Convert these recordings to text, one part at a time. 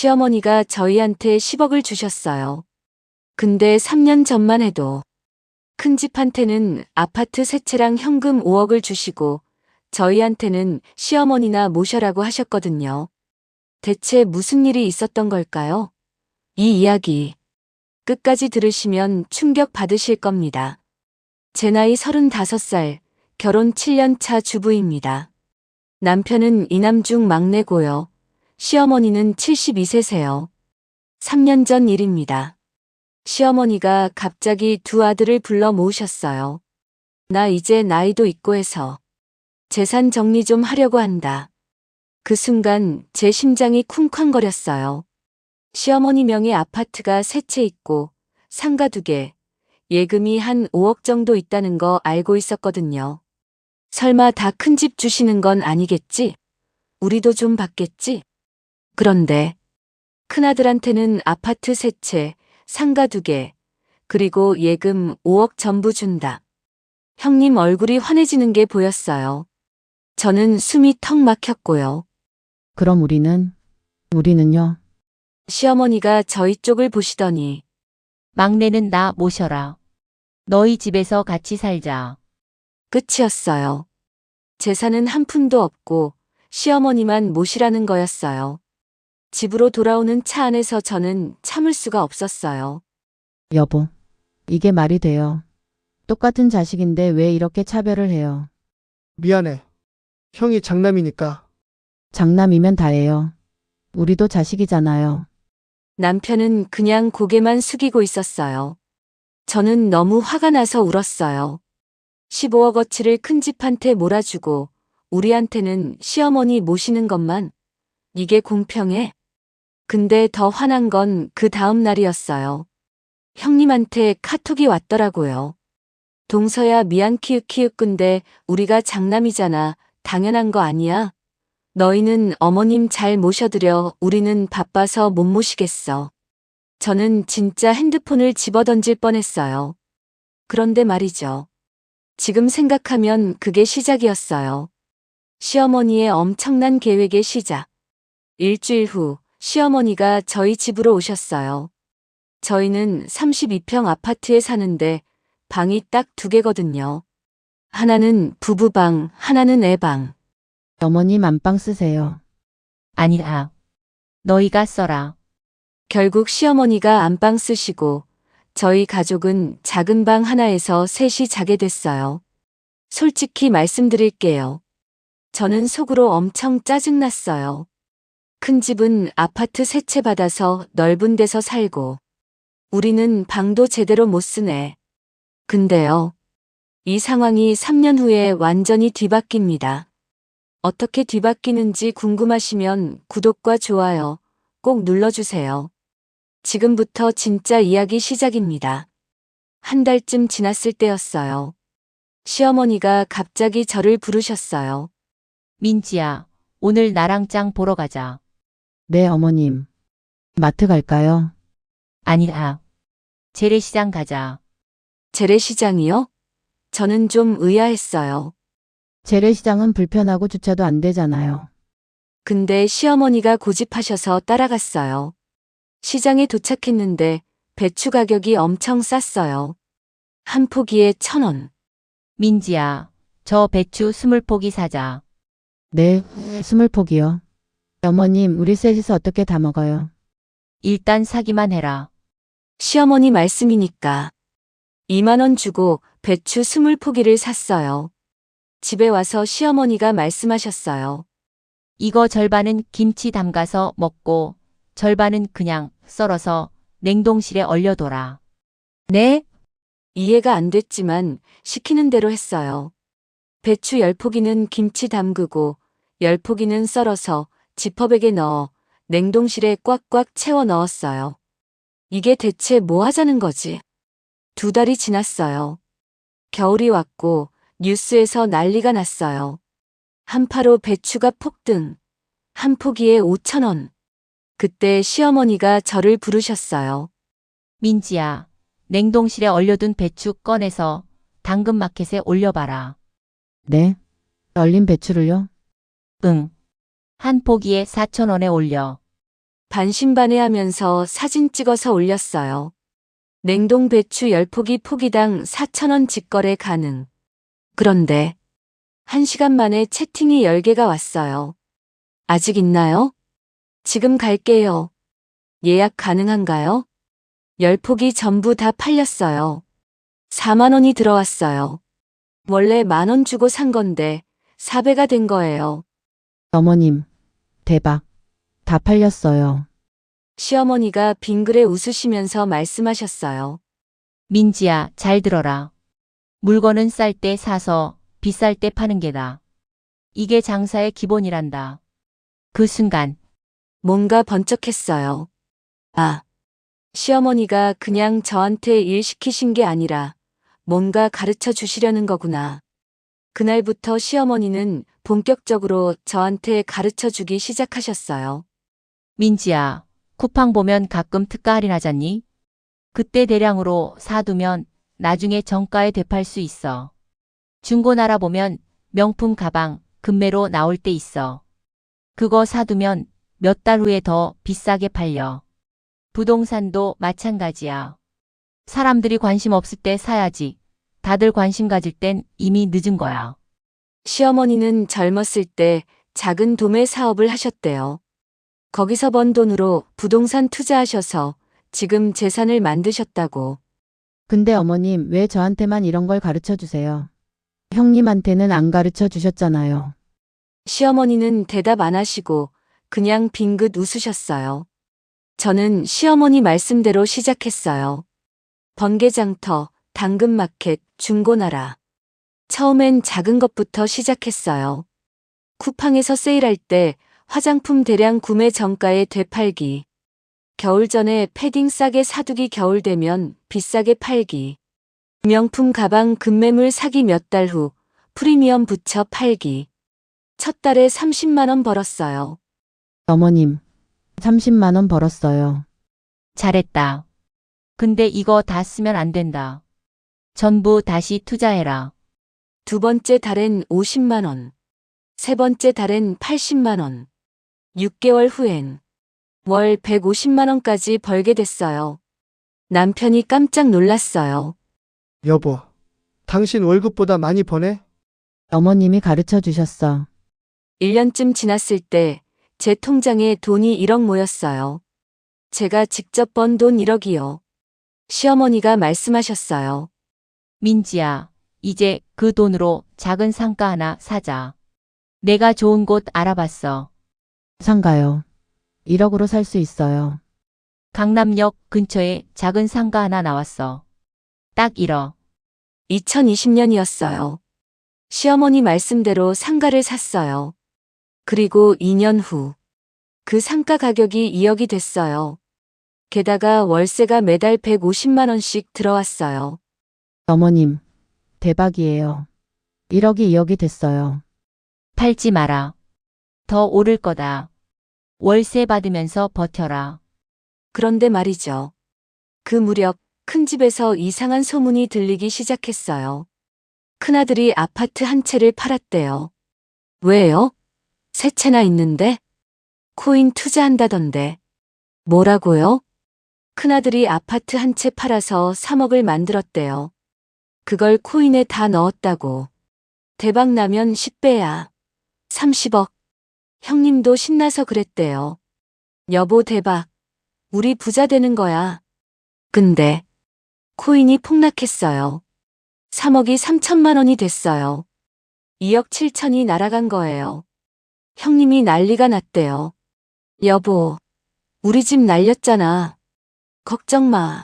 시어머니가 저희한테 10억을 주셨어요. 근데 3년 전만 해도 큰집한테는 아파트 세 채랑 현금 5억을 주시고 저희한테는 시어머니나 모셔라고 하셨거든요. 대체 무슨 일이 있었던 걸까요? 이 이야기 끝까지 들으시면 충격 받으실 겁니다. 제 나이 35살, 결혼 7년 차 주부입니다. 남편은 이남중 막내고요. 시어머니는 72세세요. 3년 전 일입니다. 시어머니가 갑자기 두 아들을 불러 모으셨어요. 나 이제 나이도 있고 해서 재산 정리 좀 하려고 한다. 그 순간 제 심장이 쿵쾅거렸어요. 시어머니 명의 아파트가 세 채 있고 상가 2개, 예금이 한 5억 정도 있다는 거 알고 있었거든요. 설마 다 큰 집 주시는 건 아니겠지? 우리도 좀 받겠지? 그런데 큰아들한테는 아파트 3채, 상가 2개, 그리고 예금 5억 전부 준다. 형님 얼굴이 환해지는 게 보였어요. 저는 숨이 턱 막혔고요. 그럼 우리는요? 시어머니가 저희 쪽을 보시더니 막내는 나 모셔라. 너희 집에서 같이 살자. 끝이었어요. 재산은 한 푼도 없고 시어머니만 모시라는 거였어요. 집으로 돌아오는 차 안에서 저는 참을 수가 없었어요. 여보, 이게 말이 돼요. 똑같은 자식인데 왜 이렇게 차별을 해요? 미안해. 형이 장남이니까. 장남이면 다예요. 우리도 자식이잖아요. 남편은 그냥 고개만 숙이고 있었어요. 저는 너무 화가 나서 울었어요. 15억어치를 큰집한테 몰아주고 우리한테는 시어머니 모시는 것만. 이게 공평해? 근데 더 화난 건 그 다음 날이었어요. 형님한테 카톡이 왔더라고요. 동서야 미안 키읔키읔 근데 우리가 장남이잖아. 당연한 거 아니야? 너희는 어머님 잘 모셔드려. 우리는 바빠서 못 모시겠어. 저는 진짜 핸드폰을 집어던질 뻔했어요. 그런데 말이죠. 지금 생각하면 그게 시작이었어요. 시어머니의 엄청난 계획의 시작. 일주일 후 시어머니가 저희 집으로 오셨어요. 저희는 32평 아파트에 사는데 방이 딱 2개거든요. 하나는 부부방, 하나는 애방. 어머님 안방 쓰세요. 아니야. 너희가 써라. 결국 시어머니가 안방 쓰시고 저희 가족은 작은 방 하나에서 셋이 자게 됐어요. 솔직히 말씀드릴게요. 저는 속으로 엄청 짜증났어요. 큰 집은 아파트 3채 받아서 넓은 데서 살고 우리는 방도 제대로 못 쓰네. 근데요. 이 상황이 3년 후에 완전히 뒤바뀝니다. 어떻게 뒤바뀌는지 궁금하시면 구독과 좋아요 꼭 눌러주세요. 지금부터 진짜 이야기 시작입니다. 한 달쯤 지났을 때였어요. 시어머니가 갑자기 저를 부르셨어요. 민지야, 오늘 나랑 짱 보러 가자. 네, 어머님. 마트 갈까요? 아니야. 재래시장 가자. 재래시장이요? 저는 좀 의아했어요. 재래시장은 불편하고 주차도 안 되잖아요. 근데 시어머니가 고집하셔서 따라갔어요. 시장에 도착했는데 배추 가격이 엄청 쌌어요. 한 포기에 1,000원. 민지야, 저 배추 20포기 사자. 네, 20포기요. 어머님, 우리 셋이서 어떻게 다 먹어요? 일단 사기만 해라. 시어머니 말씀이니까 2만 원 주고 배추 20포기를 샀어요. 집에 와서 시어머니가 말씀하셨어요. 이거 절반은 김치 담가서 먹고 절반은 그냥 썰어서 냉동실에 얼려둬라. 네? 이해가 안 됐지만 시키는 대로 했어요. 배추 10포기는 김치 담그고 10포기는 썰어서 지퍼백에 넣어 냉동실에 꽉꽉 채워 넣었어요. 이게 대체 뭐 하자는 거지? 2달이 지났어요. 겨울이 왔고 뉴스에서 난리가 났어요. 한파로 배추가 폭등. 한 포기에 5,000원. 그때 시어머니가 저를 부르셨어요. 민지야, 냉동실에 얼려둔 배추 꺼내서 당근마켓에 올려봐라. 네. 얼린 배추를요? 응. 한 포기에 4,000원에 올려. 반신반의하면서 사진 찍어서 올렸어요. 냉동 배추 10포기 포기당 4,000원 직거래 가능. 그런데 1시간 만에 채팅이 10개가 왔어요. 아직 있나요? 지금 갈게요. 예약 가능한가요? 10포기 전부 다 팔렸어요. 4만 원이 들어왔어요. 원래 10,000원 주고 산 건데 4배가 된 거예요. 어머님, 대박. 다 팔렸어요. 시어머니가 빙그레 웃으시면서 말씀하셨어요. 민지야, 잘 들어라. 물건은 쌀 때 사서 비쌀 때 파는 게다. 이게 장사의 기본이란다. 그 순간 뭔가 번쩍했어요. 아, 시어머니가 그냥 저한테 일 시키신 게 아니라 뭔가 가르쳐 주시려는 거구나. 그날부터 시어머니는 본격적으로 저한테 가르쳐 주기 시작하셨어요. 민지야, 쿠팡 보면 가끔 특가 할인하잖니? 그때 대량으로 사두면 나중에 정가에 되팔 수 있어. 중고나라 보면 명품 가방, 금매로 나올 때 있어. 그거 사두면 몇 달 후에 더 비싸게 팔려. 부동산도 마찬가지야. 사람들이 관심 없을 때 사야지. 다들 관심 가질 땐 이미 늦은 거야. 시어머니는 젊었을 때 작은 도매 사업을 하셨대요. 거기서 번 돈으로 부동산 투자하셔서 지금 재산을 만드셨다고. 근데 어머님, 왜 저한테만 이런 걸 가르쳐 주세요? 형님한테는 안 가르쳐 주셨잖아요. 시어머니는 대답 안 하시고 그냥 빙긋 웃으셨어요. 저는 시어머니 말씀대로 시작했어요. 번개장터, 당근마켓, 중고나라. 처음엔 작은 것부터 시작했어요. 쿠팡에서 세일할 때 화장품 대량 구매 정가에 되팔기. 겨울 전에 패딩 싸게 사두기, 겨울 되면 비싸게 팔기. 명품 가방 급매물 사기, 몇 달 후 프리미엄 붙여 팔기. 첫 달에 30만 원 벌었어요. 어머님, 30만 원 벌었어요. 잘했다. 근데 이거 다 쓰면 안 된다. 전부 다시 투자해라. 두 번째 달엔 50만 원. 세 번째 달엔 80만 원. 6개월 후엔 월 150만 원까지 벌게 됐어요. 남편이 깜짝 놀랐어요. 여보, 당신 월급보다 많이 버네? 어머님이 가르쳐 주셨어. 1년쯤 지났을 때 제 통장에 돈이 1억 모였어요. 제가 직접 번 돈 1억이요. 시어머니가 말씀하셨어요. 민지야, 이제 그 돈으로 작은 상가 하나 사자. 내가 좋은 곳 알아봤어. 상가요. 1억으로 살 수 있어요. 강남역 근처에 작은 상가 하나 나왔어. 딱 1억. 2020년이었어요. 시어머니 말씀대로 상가를 샀어요. 그리고 2년 후 그 상가 가격이 2억이 됐어요. 게다가 월세가 매달 150만 원씩 들어왔어요. 어머님, 대박이에요. 1억이 2억이 됐어요. 팔지 마라. 더 오를 거다. 월세 받으면서 버텨라. 그런데 말이죠. 그 무렵 큰 집에서 이상한 소문이 들리기 시작했어요. 큰아들이 아파트 한 채를 팔았대요. 왜요? 세 채나 있는데? 코인 투자한다던데. 뭐라고요? 큰아들이 아파트 한 채 팔아서 3억을 만들었대요. 그걸 코인에 다 넣었다고. 대박 나면 10배야. 30억. 형님도 신나서 그랬대요. 여보 대박. 우리 부자 되는 거야. 근데 코인이 폭락했어요. 3억이 3천만 원이 됐어요. 2억 7천이 날아간 거예요. 형님이 난리가 났대요. 여보, 우리 집 날렸잖아. 걱정 마.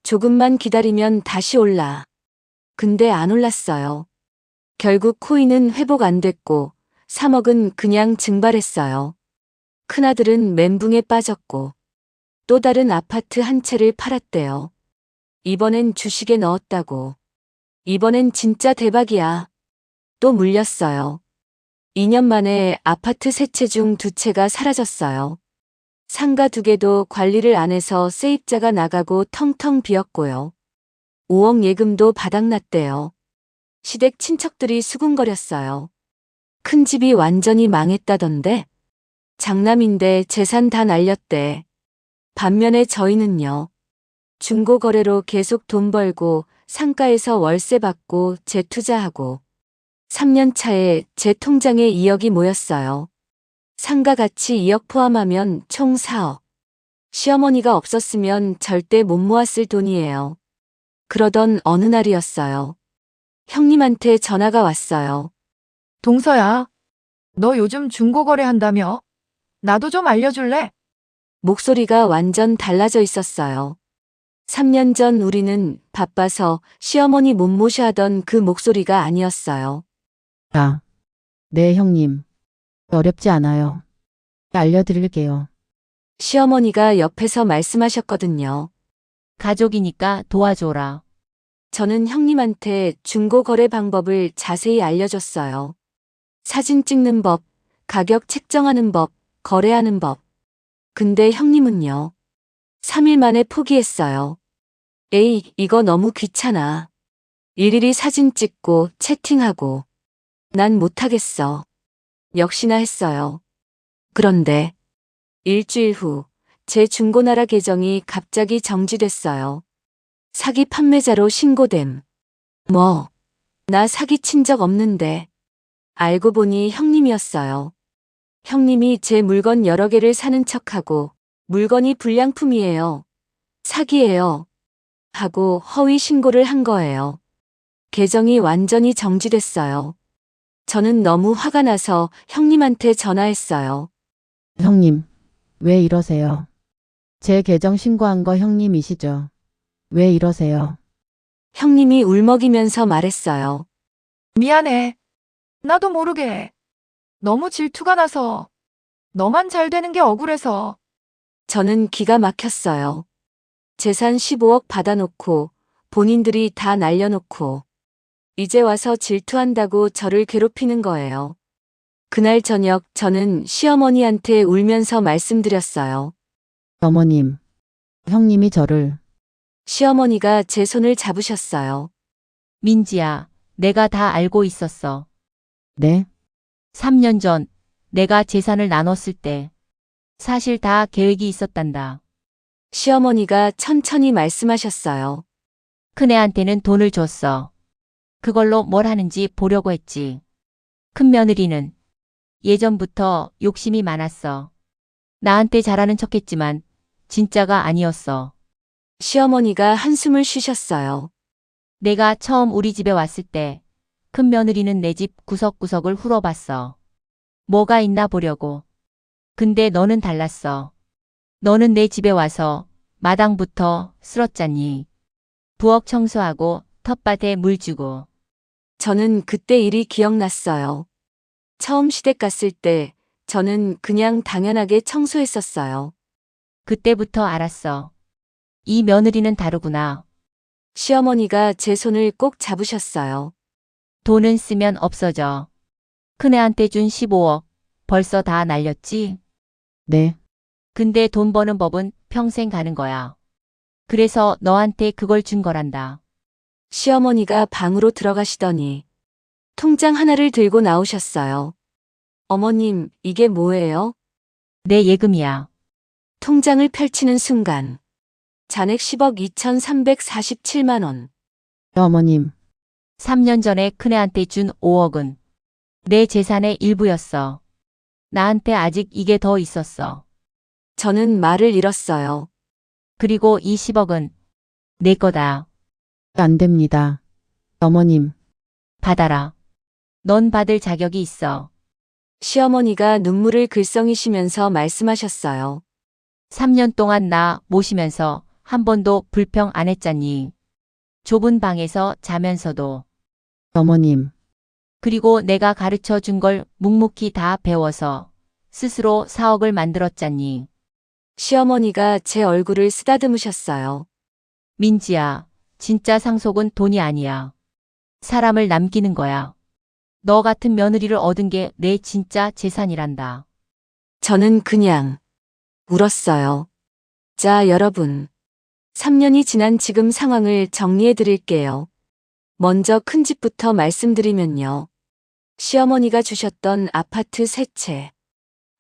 조금만 기다리면 다시 올라. 근데 안 올랐어요. 결국 코인은 회복 안 됐고 3억은 그냥 증발했어요. 큰아들은 멘붕에 빠졌고 또 다른 아파트 한 채를 팔았대요. 이번엔 주식에 넣었다고. 이번엔 진짜 대박이야. 또 물렸어요. 2년 만에 아파트 3채 중 2채가 사라졌어요. 상가 2개도 관리를 안 해서 세입자가 나가고 텅텅 비었고요. 5억 예금도 바닥났대요. 시댁 친척들이 수군거렸어요. 큰 집이 완전히 망했다던데? 장남인데 재산 다 날렸대. 반면에 저희는요. 중고거래로 계속 돈 벌고 상가에서 월세 받고 재투자하고 3년 차에 제 통장에 2억이 모였어요. 상가 가치 2억 포함하면 총 4억. 시어머니가 없었으면 절대 못 모았을 돈이에요. 그러던 어느 날이었어요. 형님한테 전화가 왔어요. 동서야, 너 요즘 중고거래 한다며? 나도 좀 알려줄래? 목소리가 완전 달라져 있었어요. 3년 전 우리는 바빠서 시어머니 못 모셔 하던 그 목소리가 아니었어요. 아, 네, 형님. 어렵지 않아요. 알려드릴게요. 시어머니가 옆에서 말씀하셨거든요. 가족이니까 도와줘라. 저는 형님한테 중고거래 방법을 자세히 알려줬어요. 사진 찍는 법, 가격 책정하는 법, 거래하는 법. 근데 형님은요. 3일 만에 포기했어요. 에이, 이거 너무 귀찮아. 일일이 사진 찍고 채팅하고. 난 못하겠어. 역시나 했어요. 그런데 일주일 후 제 중고나라 계정이 갑자기 정지됐어요. 사기 판매자로 신고됨. 뭐, 나 사기친 적 없는데. 알고 보니 형님이었어요. 형님이 제 물건 여러 개를 사는 척하고 물건이 불량품이에요. 사기예요. 하고 허위 신고를 한 거예요. 계정이 완전히 정지됐어요. 저는 너무 화가 나서 형님한테 전화했어요. 형님, 왜 이러세요? 제 계정 신고한 거 형님이시죠? 왜 이러세요? 형님이 울먹이면서 말했어요. 미안해. 나도 모르게. 너무 질투가 나서. 너만 잘 되는 게 억울해서. 저는 기가 막혔어요. 재산 15억 받아놓고 본인들이 다 날려놓고 이제 와서 질투한다고 저를 괴롭히는 거예요. 그날 저녁 저는 시어머니한테 울면서 말씀드렸어요. 어머님, 형님이 저를 시어머니가 제 손을 잡으셨어요. 민지야, 내가 다 알고 있었어. 네? 3년 전 내가 재산을 나눴을 때 사실 다 계획이 있었단다. 시어머니가 천천히 말씀하셨어요. 큰애한테는 돈을 줬어. 그걸로 뭘 하는지 보려고 했지. 큰며느리는 예전부터 욕심이 많았어. 나한테 잘하는 척했지만 진짜가 아니었어. 시어머니가 한숨을 쉬셨어요. 내가 처음 우리 집에 왔을 때 큰며느리는 내 집 구석구석을 훑어봤어. 뭐가 있나 보려고. 근데 너는 달랐어. 너는 내 집에 와서 마당부터 쓸었잖니. 부엌 청소하고 텃밭에 물 주고. 저는 그때 일이 기억났어요. 처음 시댁 갔을 때 저는 그냥 당연하게 청소했었어요. 그때부터 알았어. 이 며느리는 다르구나. 시어머니가 제 손을 꼭 잡으셨어요. 돈은 쓰면 없어져. 큰애한테 준 15억 벌써 다 날렸지? 네, 근데 돈 버는 법은 평생 가는 거야. 그래서 너한테 그걸 준 거란다. 시어머니가 방으로 들어가시더니 통장 하나를 들고 나오셨어요. 어머님, 이게 뭐예요? 내 예금이야. 통장을 펼치는 순간 잔액 10억 2,347만 원. 어머님, 3년 전에 큰애한테 준 5억은 내 재산의 일부였어. 나한테 아직 이게 더 있었어. 저는 말을 잃었어요. 그리고 이 10억은 내 거다. 안 됩니다. 어머님, 받아라. 넌 받을 자격이 있어. 시어머니가 눈물을 글썽이시면서 말씀하셨어요. 3년 동안 나 모시면서 한 번도 불평 안 했잖니. 좁은 방에서 자면서도. 어머님, 그리고 내가 가르쳐 준 걸 묵묵히 다 배워서 스스로 4억을 만들었잖니. 시어머니가 제 얼굴을 쓰다듬으셨어요. 민지야, 진짜 상속은 돈이 아니야. 사람을 남기는 거야. 너 같은 며느리를 얻은 게 내 진짜 재산이란다. 저는 그냥 울었어요. 자, 여러분. 3년이 지난 지금 상황을 정리해 드릴게요. 먼저 큰 집부터 말씀드리면요. 시어머니가 주셨던 아파트 세 채.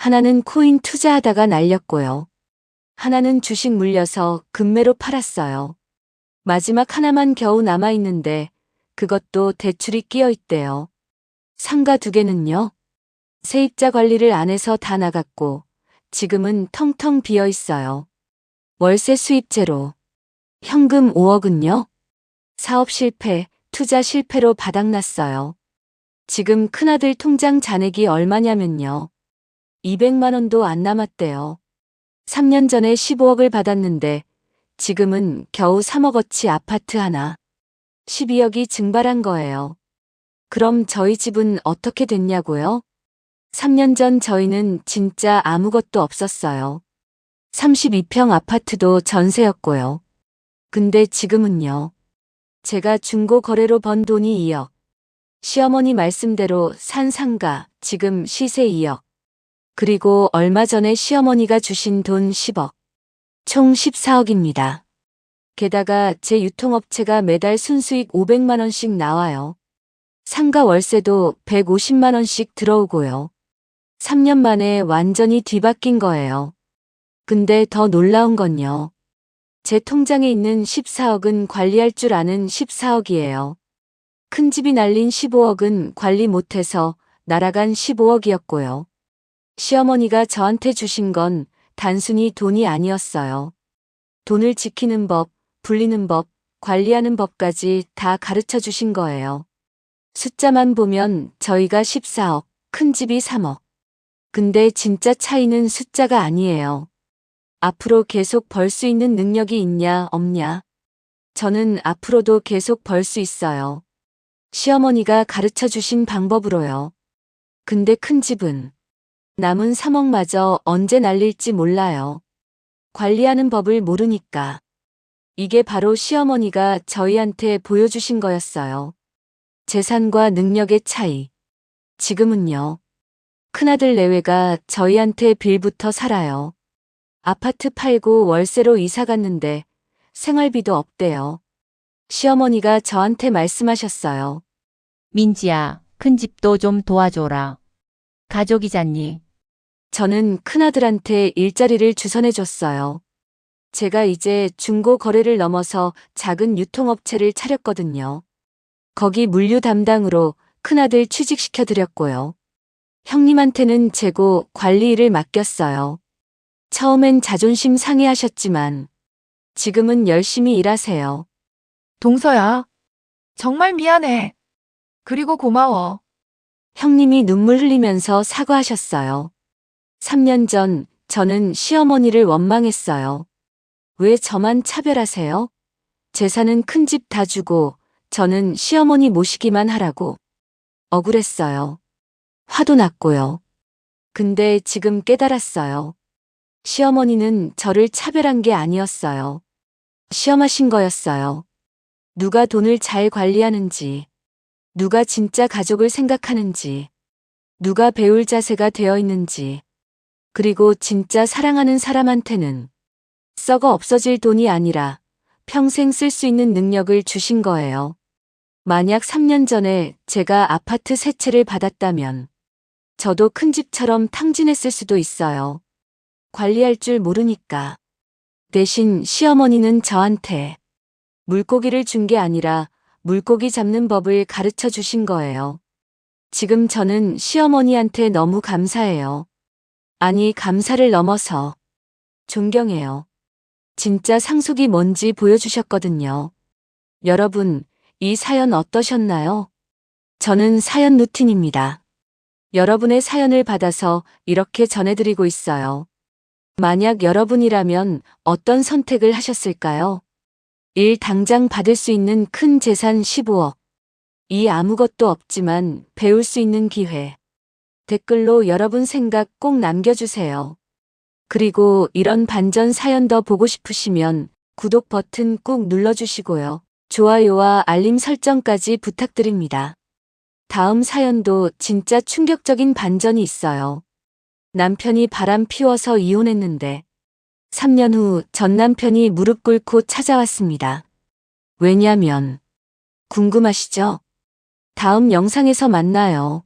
하나는 코인 투자하다가 날렸고요. 하나는 주식 물려서 급매로 팔았어요. 마지막 하나만 겨우 남아있는데 그것도 대출이 끼어 있대요. 상가 2개는요? 세입자 관리를 안 해서 다 나갔고 지금은 텅텅 비어 있어요. 월세 수입 제로. 현금 5억은요? 사업 실패, 투자 실패로 바닥났어요. 지금 큰아들 통장 잔액이 얼마냐면요. 200만 원도 안 남았대요. 3년 전에 15억을 받았는데 지금은 겨우 3억어치 아파트 하나. 12억이 증발한 거예요. 그럼 저희 집은 어떻게 됐냐고요? 3년 전 저희는 진짜 아무것도 없었어요. 32평 아파트도 전세였고요. 근데 지금은요. 제가 중고 거래로 번 돈이 2억. 시어머니 말씀대로 산 상가 지금 시세 2억. 그리고 얼마 전에 시어머니가 주신 돈 10억. 총 14억입니다. 게다가 제 유통업체가 매달 순수익 500만 원씩 나와요. 상가 월세도 150만 원씩 들어오고요. 3년 만에 완전히 뒤바뀐 거예요. 근데 더 놀라운 건요. 제 통장에 있는 14억은 관리할 줄 아는 14억이에요. 큰 집이 날린 15억은 관리 못해서 날아간 15억이었고요. 시어머니가 저한테 주신 건 단순히 돈이 아니었어요. 돈을 지키는 법, 불리는 법, 관리하는 법까지 다 가르쳐 주신 거예요. 숫자만 보면 저희가 14억, 큰 집이 3억. 근데 진짜 차이는 숫자가 아니에요. 앞으로 계속 벌 수 있는 능력이 있냐, 없냐. 저는 앞으로도 계속 벌 수 있어요. 시어머니가 가르쳐 주신 방법으로요. 근데 큰 집은 남은 3억마저 언제 날릴지 몰라요. 관리하는 법을 모르니까. 이게 바로 시어머니가 저희한테 보여주신 거였어요. 재산과 능력의 차이. 지금은요. 큰아들 내외가 저희한테 빌부터 살아요. 아파트 팔고 월세로 이사 갔는데 생활비도 없대요. 시어머니가 저한테 말씀하셨어요. 민지야, 큰 집도 좀 도와줘라. 가족이잖니. 저는 큰아들한테 일자리를 주선해줬어요. 제가 이제 중고 거래를 넘어서 작은 유통업체를 차렸거든요. 거기 물류 담당으로 큰아들 취직시켜드렸고요. 형님한테는 재고 관리 일을 맡겼어요. 처음엔 자존심 상해하셨지만 지금은 열심히 일하세요. 동서야. 정말 미안해. 그리고 고마워. 형님이 눈물 흘리면서 사과하셨어요. 3년 전 저는 시어머니를 원망했어요. 왜 저만 차별하세요? 재산은 큰 집 다 주고 저는 시어머니 모시기만 하라고. 억울했어요. 화도 났고요. 근데 지금 깨달았어요. 시어머니는 저를 차별한 게 아니었어요. 시험하신 거였어요. 누가 돈을 잘 관리하는지, 누가 진짜 가족을 생각하는지, 누가 배울 자세가 되어 있는지, 그리고 진짜 사랑하는 사람한테는 썩어 없어질 돈이 아니라 평생 쓸 수 있는 능력을 주신 거예요. 만약 3년 전에 제가 아파트 세 채를 받았다면 저도 큰 집처럼 탕진했을 수도 있어요. 관리할 줄 모르니까. 대신 시어머니는 저한테 물고기를 준 게 아니라 물고기 잡는 법을 가르쳐 주신 거예요. 지금 저는 시어머니한테 너무 감사해요. 아니, 감사를 넘어서 존경해요. 진짜 상속이 뭔지 보여주셨거든요. 여러분, 이 사연 어떠셨나요? 저는 사연 루틴입니다. 여러분의 사연을 받아서 이렇게 전해드리고 있어요. 만약 여러분이라면 어떤 선택을 하셨을까요? 1. 당장 받을 수 있는 큰 재산 15억. 2. 아무것도 없지만 배울 수 있는 기회. 댓글로 여러분 생각 꼭 남겨주세요. 그리고 이런 반전 사연 더 보고 싶으시면 구독 버튼 꾹 눌러주시고요. 좋아요와 알림 설정까지 부탁드립니다. 다음 사연도 진짜 충격적인 반전이 있어요. 남편이 바람 피워서 이혼했는데 3년 후 전 남편이 무릎 꿇고 찾아왔습니다. 왜냐면 궁금하시죠? 다음 영상에서 만나요.